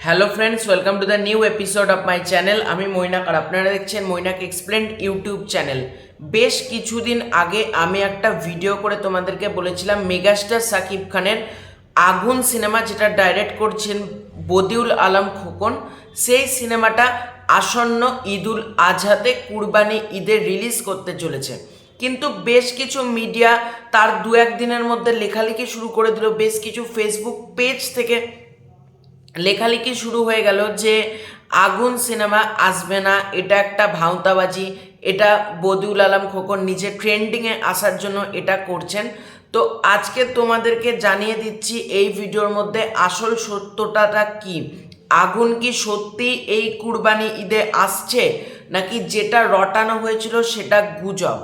Hello friends, welcome to the new episode of my channel. আমি মৈনাক আর আপনারা দেখছেন Mainak explained YouTube channel. বেশ কিছুদিন আগে আমি একটা ভিডিও করে তোমাদেরকে বলেছিলাম মেগাস্টার সাকিব খানের আগুন সিনেমা, যেটা ডাইরেক্ট করছেন বদিউল আলম খোকন, সেই সিনেমাটা আসন্ন ঈদুল আজহাতে কুরবানি ঈদে রিলিজ করতে চলেছে। কিন্তু বেশ কিছু মিডিয়া তার দু এক দিনের মধ্যে লেখালেখি শুরু করে দিল। বেশ কিছু ফেসবুক পেজ থেকে লেখালেখি শুরু হয়ে গেল যে আগুন সিনেমা আসবে না, এটা একটা ভাঁওতাবাজি, এটা বদিউল আলম খোকন নিজে ট্রেন্ডিংয়ে আসার জন্য এটা করছেন। তো আজকে তোমাদেরকে জানিয়ে দিচ্ছি এই ভিডিওর মধ্যে আসল সত্যটা কি। আগুন কি সত্যি এই কুরবানি ঈদে আসছে, নাকি যেটা রটানো হয়েছিল সেটা গুজব,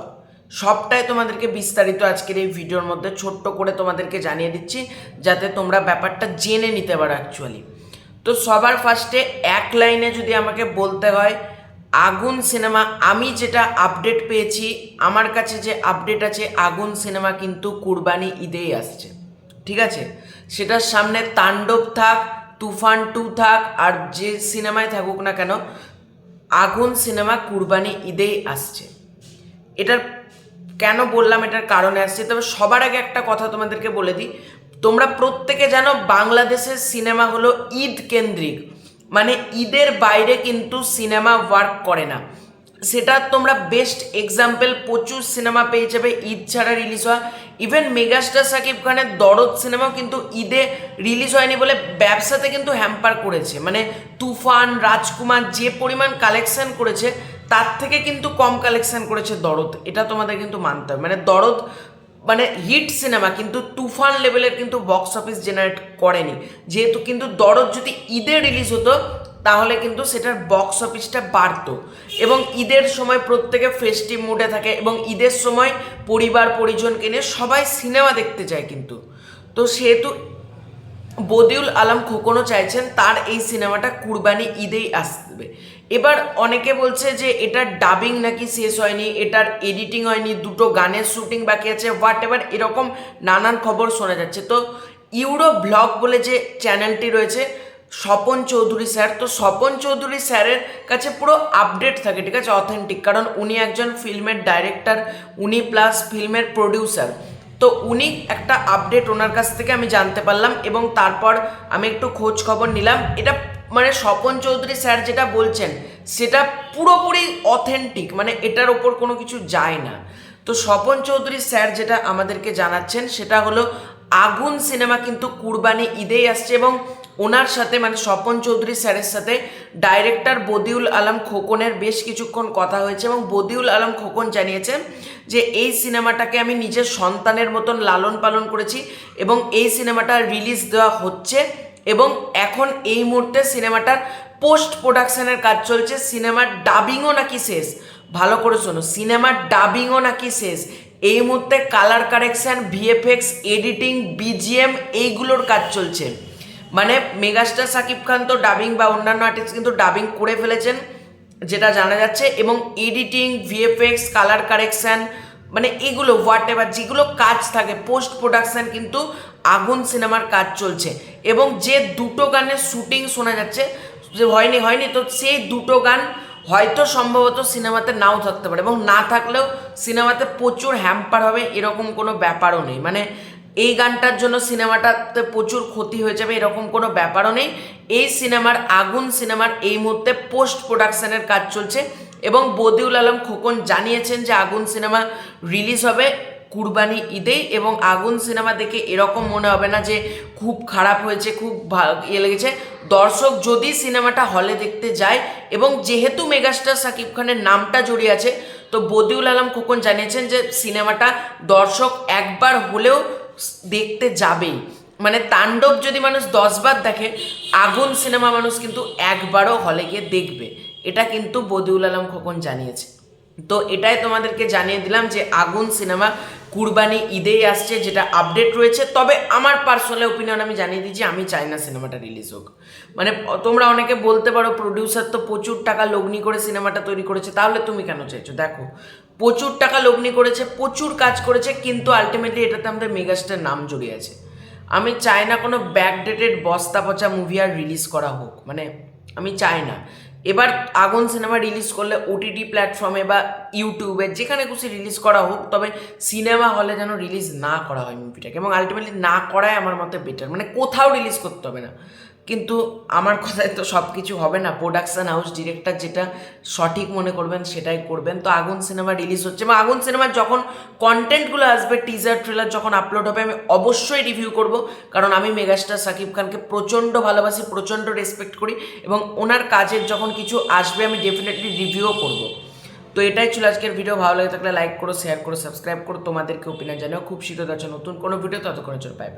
সবটাই তোমাদেরকে বিস্তারিত আজকের এই ভিডিওর মধ্যে ছোট্ট করে তোমাদেরকে জানিয়ে দিচ্ছি, যাতে তোমরা ব্যাপারটা জেনে নিতে পারো অ্যাকচুয়ালি। তো সবার ফার্স্টে এক লাইনে যদি আমাকে বলতে হয়, আগুন সিনেমা, আমি যেটা আপডেট পেয়েছি, আমার কাছে যে আপডেট আছে, আগুন সিনেমা কিন্তু কুরবানি ঈদেই আসছে। ঠিক আছে, সেটার সামনে তাণ্ডব থাক, তুফান 2 থাক, আর যে সিনেমায় থাকুক না কেন, আগুন সিনেমা কুরবানি ঈদেই আসছে। এটার কেন বললাম, এটার কারণে আসছে। তবে সবার আগে একটা কথা তোমাদেরকে বলে দিই, তোমরা প্রত্যেকে জানো বাংলাদেশের সিনেমা হলো ঈদ কেন্দ্রিক, মানে ঈদের বাইরে কিন্তু সিনেমা ওয়ার্ক করে না। সেটা তোমরা বেস্ট এক্সাম্পল প্রচুর সিনেমা পেয়ে যাবে ঈদ ছাড়া রিলিজ হওয়া। ইভেন মেগাস্টার সাকিব খানের দরদ সিনেমাও কিন্তু ঈদে রিলিজ হয়নি বলে ব্যবসাতে কিন্তু হ্যাম্পার করেছে। মানে তুফান, রাজকুমার যে পরিমাণ কালেকশন করেছে তার থেকে কিন্তু কম কালেকশন করেছে দরদ, এটা তোমাদের কিন্তু মানতে হবে। মানে দরদ মানে হিট সিনেমা, কিন্তু তুফান লেভেলের কিন্তু বক্স অফিস জেনারেট করেনি। যেহেতু কিন্তু দরদ যদি ঈদে রিলিজ হতো তাহলে কিন্তু সেটার বক্স অফিসটা বাড়তো। এবং ঈদের সময় প্রত্যেকে ফেস্টিভ মুডে থাকে, এবং ঈদের সময় পরিবার পরিজনকে নিয়ে সবাই সিনেমা দেখতে যায় কিন্তু। তো সেহেতু বদিউল আলম খোকনও চাইছেন তার এই সিনেমাটা কুরবানি ঈদেই আসবে। এবার অনেকে বলছে যে এটার ডাবিং নাকি শেষ হয়নি, এটার এডিটিং হয়নি, দুটো গানের শুটিং বাকি আছে, হোয়াট এভার, এরকম নানান খবর শোনা যাচ্ছে। তো ইউরো ব্লগ বলে যে চ্যানেলটি রয়েছে স্বপন চৌধুরী স্যার, তো স্বপন চৌধুরী স্যারের কাছে পুরো আপডেট থাকে, ঠিক আছে, অথেন্টিক, কারণ উনি একজন ফিল্মের ডাইরেক্টর, উনি প্লাস ফিল্মের প্রডিউসার। তো উনি একটা আপডেট ওনার কাছ থেকে আমি জানতে পারলাম, এবং তারপর আমি একটু খোঁজ খবর নিলাম। এটা মানে স্বপন চৌধুরী স্যার যেটা বলছেন সেটা পুরোপুরি অথেন্টিক, মানে এটার ওপর কোনো কিছু যায় না। তো স্বপন চৌধুরী স্যার যেটা আমাদেরকে জানাচ্ছেন সেটা হলো আগুন সিনেমা কিন্তু কুরবানি ঈদেই আসছে, এবং ওনার সাথে মানে স্বপন চৌধুরী স্যারের সাথে ডাইরেক্টর বদিউল আলম খোকনের বেশ কিছুক্ষণ কথা হয়েছে, এবং বদিউল আলম খোকন জানিয়েছেন যে এই সিনেমাটাকে আমি নিজের সন্তানের মতন লালন পালন করেছি, এবং এই সিনেমাটা রিলিজ দেওয়া হচ্ছে, এবং এখন এই মুহূর্তে সিনেমাটার পোস্ট প্রোডাকশনের কাজ চলছে। সিনেমার ডাবিংও নাকি শেষ, ভালো করে শোনো, সিনেমার ডাবিংও নাকি শেষ। এই মুহূর্তে colour correction, VFX, editing, BGM এইগুলোর কাজ চলছে। মানে মেগাস্টার সাকিব খান তো ডাবিং বা অন্যান্য আর্টিস্ট কিন্তু ডাবিং করে ফেলেছেন যেটা জানা যাচ্ছে, এবং এডিটিং, ভিএফএক্স, কালার কারেকশন, মানে এগুলো হোয়াট এভার যেগুলো কাজ থাকে পোস্ট প্রোডাকশন, কিন্তু আগুন সিনেমার কাজ চলছে। এবং যে দুটো গানের শুটিং শোনা যাচ্ছে যে হয়নি, তো সেই দুটো গান হয়তো সম্ভবত সিনেমাতে নাও থাকতে পারে, এবং না থাকলেও সিনেমাতে প্রচুর হ্যাম্পার হবে এরকম কোনো ব্যাপারও নেই। মানে এই গানটার জন্য সিনেমাটাতে প্রচুর ক্ষতি হয়ে যাবে এরকম কোনো ব্যাপারও নেই। এই সিনেমার, আগুন সিনেমার এই মুহূর্তে পোস্ট প্রোডাকশনের কাজ চলছে, এবং বদিউল আলম খোকন জানিয়েছেন যে আগুন সিনেমা রিলিজ হবে কুরবানি ঈদেই। এবং আগুন সিনেমা দেখে এরকম মনে হবে না যে খুব খারাপ হয়েছে, খুব লেগেছে। দর্শক যদি সিনেমাটা হলে দেখতে যায়, এবং যেহেতু মেগাস্টার সাকিব খানের নামটা জড়িয়ে আছে, তো বদিউল আলম খোকন জানিয়েছেন যে সিনেমাটা দর্শক একবার হলেও দেখতে যাবেই। মানে তাণ্ডব যদি মানুষ 10 বার দেখে, আগুন সিনেমা মানুষ কিন্তু একবারও হলে গিয়ে দেখবে, এটা কিন্তু বদিউল আলম খোকন জানিয়েছে। তো এটাই তোমাদেরকে জানিয়ে দিলাম যে আগুন সিনেমা কুরবানি ঈদেই আসছে, যেটা আপডেট রয়েছে। তবে আমার পার্সোনাল ওপিনিয়ন আমি জানিয়ে দিচ্ছি, আমি চাই না সিনেমাটা রিলিজ হোক। মানে তোমরা অনেকে বলতে পারো প্রডিউসার তো প্রচুর টাকা লগ্নি করে সিনেমাটা তৈরি করেছে, তাহলে তুমি কেন চাইছো? দেখো, প্রচুর টাকা লগ্নি করেছে, প্রচুর কাজ করেছে, কিন্তু আলটিমেটলি এটাতে আমাদের মেগাস্টার নাম জড়িয়ে আছে। আমি চাই না কোনো ব্যাকডেটেড বস্তা পচা মুভি আর রিলিজ করা হোক, মানে আমি চাই না। এবার আগুন সিনেমা রিলিজ করলে ওটিটি প্ল্যাটফর্মে বা ইউটিউবে যেখানে খুশি রিলিজ করা হোক, তবে সিনেমা হলে যেন রিলিজ না করা হয় মুভিটাকে, এবং আলটিমেটলি না করাই আমার মতে বেটার, মানে কোথাও রিলিজ করতে হবে না। কিন্তু আমার কথায় তো সব কিছু হবে না, প্রোডাকশন হাউস ডিরেক্টর যেটা সঠিক মনে করবেন সেটাই করবেন। তো আগুন সিনেমা রিলিজ হচ্ছে, এবং আগুন সিনেমার যখন কন্টেন্টগুলো আসবে, টিজার ট্রেলার যখন আপলোড হবে, আমি অবশ্যই রিভিউ করব, কারণ আমি মেগাস্টার শাকিব খানকে প্রচণ্ড ভালোবাসি, প্রচণ্ড রেসপেক্ট করি, এবং ওনার কাজের যখন কিছু আসবে আমি ডেফিনেটলি রিভিউও করব। তো এটাই ছিল আজকের ভিডিও। ভালো লাগে থাকলে লাইক করো, শেয়ার করো, সাবস্ক্রাইব করো, তোমাদেরকে ওপিনিয়ন জানাও। খুব শীঘ্র আছে নতুন কোনো ভিডিও, ততক্ষণের জন্য বাই বাই।